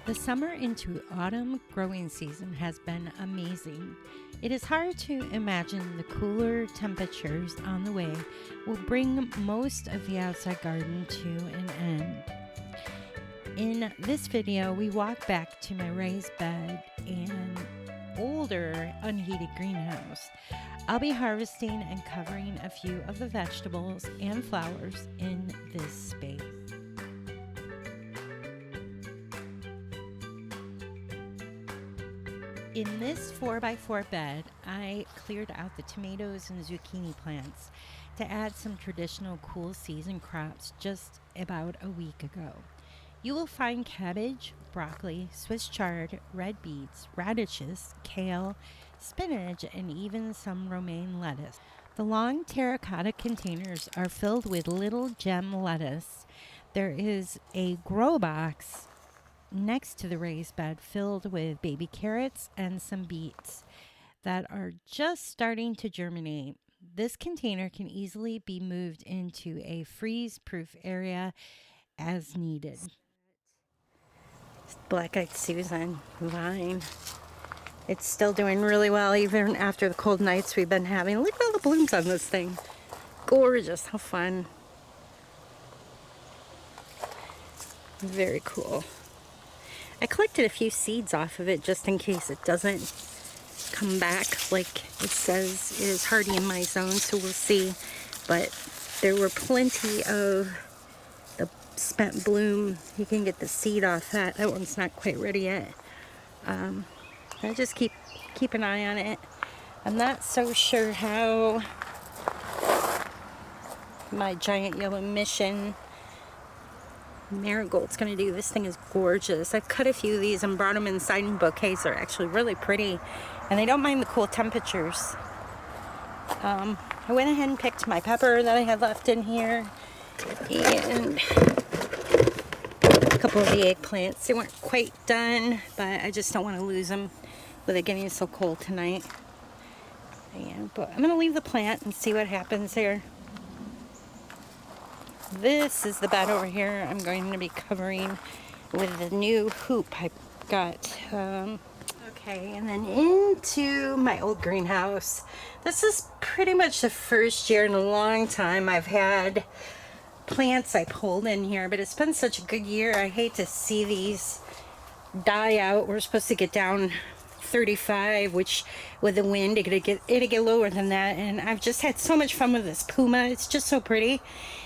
The summer into autumn growing season has been amazing. It is hard to imagine the cooler temperatures on the way will bring most of the outside garden to an end. In this video, we walk back to my raised bed and older unheated greenhouse. I'll be harvesting and covering a few of the vegetables and flowers in this space. In this 4x4 bed, I cleared out the tomatoes and zucchini plants to add some traditional cool season crops just about a week ago. You will find cabbage, broccoli, Swiss chard, red beets, radishes, kale, spinach, and even some romaine lettuce. The long terracotta containers are filled with little gem lettuce. There is a grow box next to the raised bed filled with baby carrots and some beets that are just starting to germinate. This container can easily be moved into a freeze-proof area as needed. Black-eyed Susan vine. It's still doing really well even after the cold nights we've been having. Look at all the blooms on this thing. Gorgeous. How fun. Very cool. I collected a few seeds off of it just in case it doesn't come back like it says it is hardy in my zone, so we'll see. But there were plenty of the spent bloom. You can get the seed off that. That one's not quite ready yet. I just keep an eye on it. I'm not so sure how my giant yellow mission marigold's gonna do. This thing is gorgeous. I've cut a few of these and brought them inside in bouquets. They're actually really pretty and they don't mind the cool temperatures. I went ahead and picked my pepper that I had left in here and a couple of the eggplants. They weren't quite done, but I just don't want to lose them with it getting so cold tonight. But I'm gonna leave the plant and see what happens here. This is the bed over here I'm going to be covering with the new hoop I got. Okay, and then into my old greenhouse. This is pretty much the first year in a long time I've had plants I pulled in here, but it's been such a good year. I hate to see these die out. We're supposed to get down 35, which with the wind it'll get lower than that, and I've just had so much fun with this puma. It's just so pretty,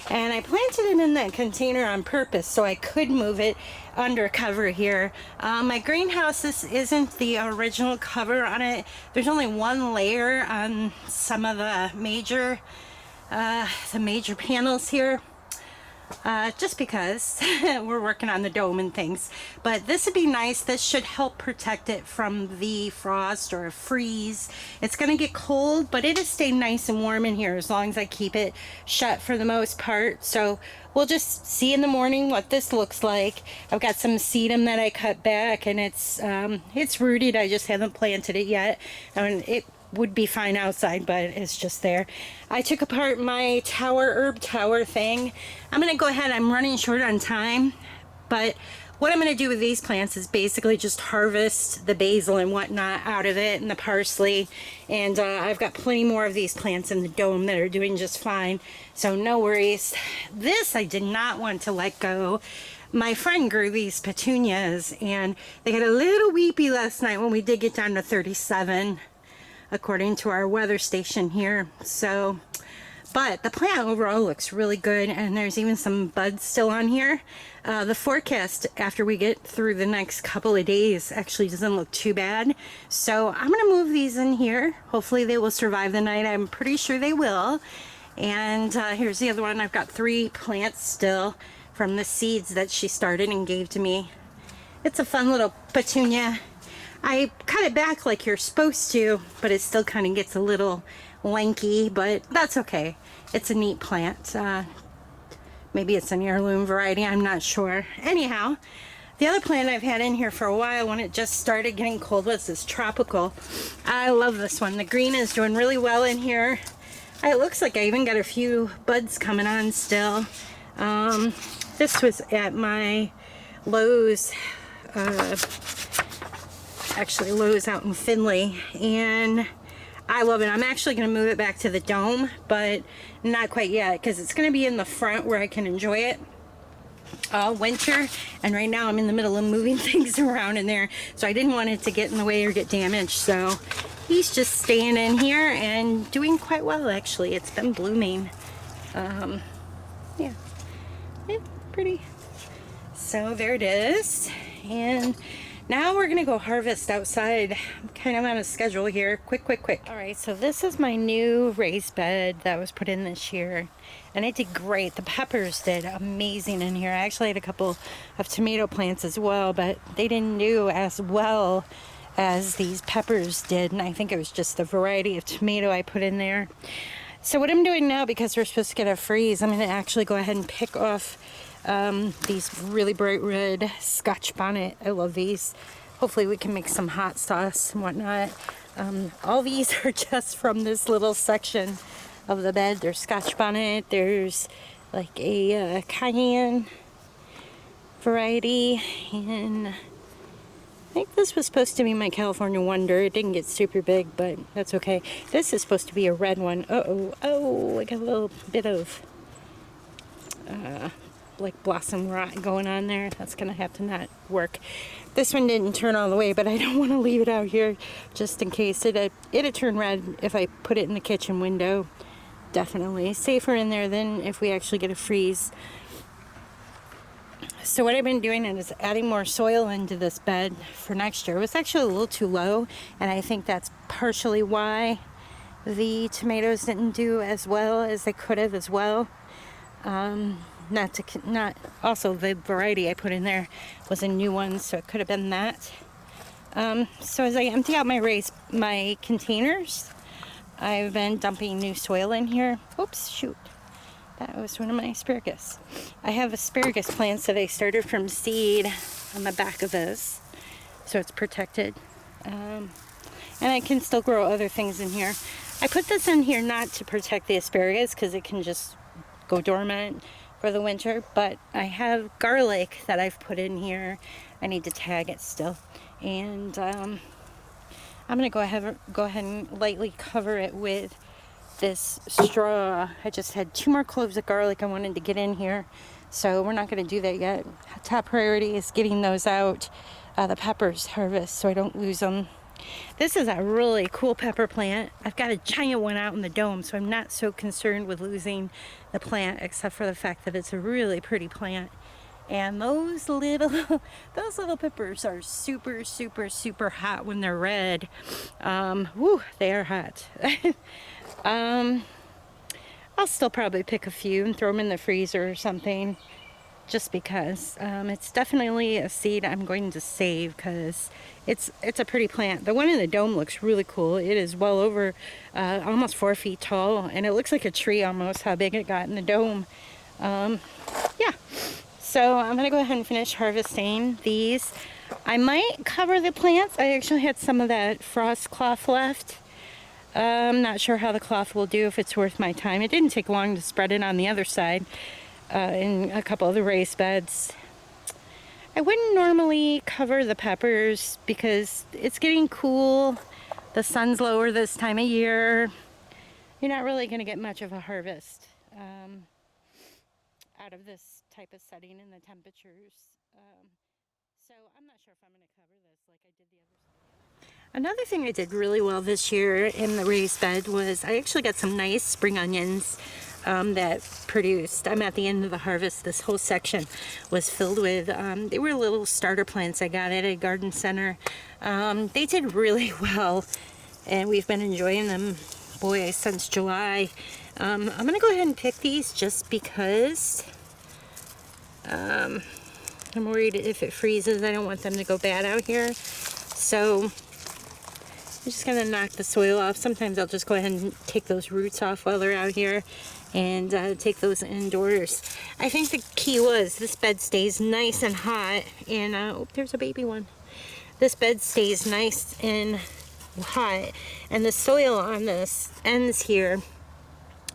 and I planted it in that container on purpose so I could move it under cover here. My greenhouse, this isn't the original cover on it. There's only one layer on some of the major panels here. Just because we're working on the dome and things, but this would be nice. This should help protect it from the frost or freeze. It's going to get cold, but it'll stay nice and warm in here as long as I keep it shut for the most part. So we'll just see in the morning what this looks like. I've got some sedum that I cut back, and it's rooted. I just haven't planted it yet. I mean, it would be fine outside, but it's just there. I took apart my herb tower thing. I'm gonna go ahead, I'm running short on time, but what I'm gonna do with these plants is basically just harvest the basil and whatnot out of it and the parsley, and I've got plenty more of these plants in the dome that are doing just fine, so no worries. This I did not want to let go. My friend grew these petunias and they got a little weepy last night when we did get down to 37. According to our weather station here. So, but the plant overall looks really good, and there's even some buds still on here. The forecast after we get through the next couple of days actually doesn't look too bad. So I'm gonna move these in here. Hopefully they will survive the night. I'm pretty sure they will. And here's the other one. I've got 3 plants still from the seeds that she started and gave to me. It's a fun little petunia. I cut it back like you're supposed to, but it still kind of gets a little lanky, but that's okay. It's a neat plant. Maybe it's an heirloom variety, I'm not sure. Anyhow, the other plant I've had in here for a while when it just started getting cold was this tropical. I love this one. The green is doing really well in here. It looks like I even got a few buds coming on still. This was at my Lowe's actually Lowe's out in Findlay, and I love it. I'm actually going to move it back to the dome, but not quite yet because it's going to be in the front where I can enjoy it all winter, and right now I'm in the middle of moving things around in there, so I didn't want it to get in the way or get damaged. So he's just staying in here and doing quite well, actually. It's been blooming. Yeah, pretty. So there it is, and now we're gonna go harvest outside. I'm kind of on a schedule here. Quick. All right, so this is my new raised bed that was put in this year, and it did great. The peppers did amazing in here. I actually had a couple of tomato plants as well, but they didn't do as well as these peppers did, and I think it was just the variety of tomato I put in there. So what I'm doing now, because we're supposed to get a freeze, I'm gonna actually go ahead and pick off these really bright red Scotch bonnet. I love these. Hopefully we can make some hot sauce and whatnot. All these are just from this little section of the bed. There's Scotch bonnet, there's like a cayenne variety, and I think this was supposed to be my California Wonder. It didn't get super big, but that's okay. This is supposed to be a red one. Oh, I got a little bit of like blossom rot going on there. That's gonna have to not work. This one didn't turn all the way, but I don't want to leave it out here just in case. It'd turn red if I put it in the kitchen window. Definitely safer in there than if we actually get a freeze. So what I've been doing is adding more soil into this bed for next year. It was actually a little too low, and I think that's partially why the tomatoes didn't do as well as they could have as well. Also the variety I put in there was a new one, so it could have been that. So as I empty out my containers, I've been dumping new soil in here. Oops, shoot. That was one of my asparagus. I have asparagus plants that I started from seed on the back of this, so it's protected. And I can still grow other things in here. I put this in here not to protect the asparagus because it can just go dormant for the winter, but I have garlic that I've put in here. I need to tag it still, and I'm gonna go ahead and lightly cover it with this straw. I just had 2 more cloves of garlic I wanted to get in here, so we're not going to do that yet. Top priority is getting those out, the peppers harvest, so I don't lose them. This is a really cool pepper plant. I've got a giant one out in the dome, so I'm not so concerned with losing the plant, except for the fact that it's a really pretty plant. And those little peppers are super hot when they're red. Woo, they are hot. I'll still probably pick a few and throw them in the freezer or something, just because. It's definitely a seed I'm going to save because it's a pretty plant. The one in the dome looks really cool. It is well over almost 4 feet tall, and it looks like a tree almost, how big it got in the dome. Yeah, so I'm gonna go ahead and finish harvesting these. I might cover the plants. I actually had some of that frost cloth left. I'm not sure how the cloth will do, if it's worth my time. It didn't take long to spread it on the other side in a couple of the raised beds. I wouldn't normally cover the peppers because it's getting cool. The sun's lower this time of year. You're not really going to get much of a harvest out of this type of setting in the temperatures. So I'm not sure if I'm going to cover this like I did the other side. Another thing I did really well this year in the raised bed was I actually got some nice spring onions that produced. I'm at the end of the harvest. This whole section was filled with, they were little starter plants I got at a garden center. They did really well, and we've been enjoying them, boy, since July. I'm going to go ahead and pick these just because I'm worried if it freezes, I don't want them to go bad out here. So I'm just going to knock the soil off. Sometimes I'll just go ahead and take those roots off while they're out here and take those indoors. I think the key was this bed stays nice and hot, and oh, there's a baby one. This bed stays nice and hot, and the soil on this ends here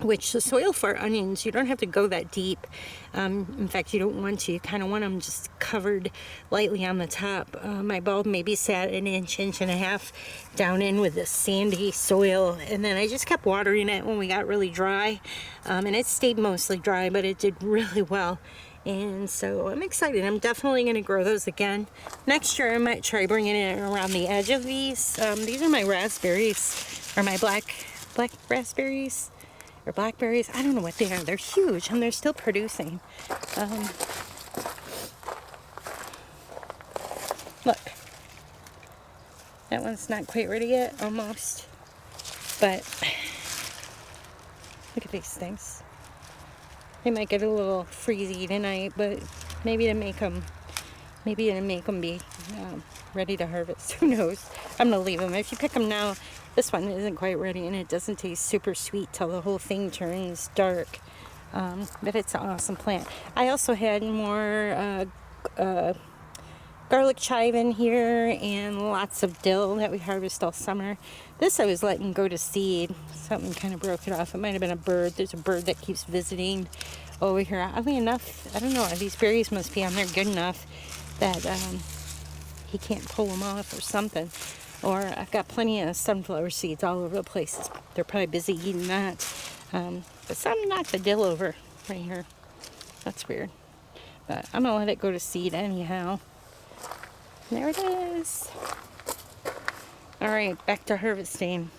which the soil for onions, you don't have to go that deep. In fact, you don't want to. You kind of want them just covered lightly on the top. My bulb maybe sat an inch, inch and a half down in with this sandy soil, and then I just kept watering it when we got really dry, and it stayed mostly dry, but it did really well. And so I'm excited. I'm definitely going to grow those again. Next year I might try bringing it around the edge of these. These are my raspberries, or my black raspberries, or blackberries. I don't know what they are. They're huge and they're still producing. Look, that one's not quite ready yet, almost. But look at these things. They might get a little freezy tonight, but maybe to make them be ready to harvest. Who knows? I'm gonna leave them. If you pick them now, this one isn't quite ready, and it doesn't taste super sweet till the whole thing turns dark. But it's an awesome plant. I also had more garlic chive in here and lots of dill that we harvest all summer. This I was letting go to seed. Something kind of broke it off. It might have been a bird. There's a bird that keeps visiting over here. Oddly enough, I don't know, these berries must be on there good enough that he can't pull them off or something. Or I've got plenty of sunflower seeds all over the place. They're probably busy eating that. But some knocked the dill over right here. That's weird. But I'm going to let it go to seed anyhow. There it is. All right, back to harvesting.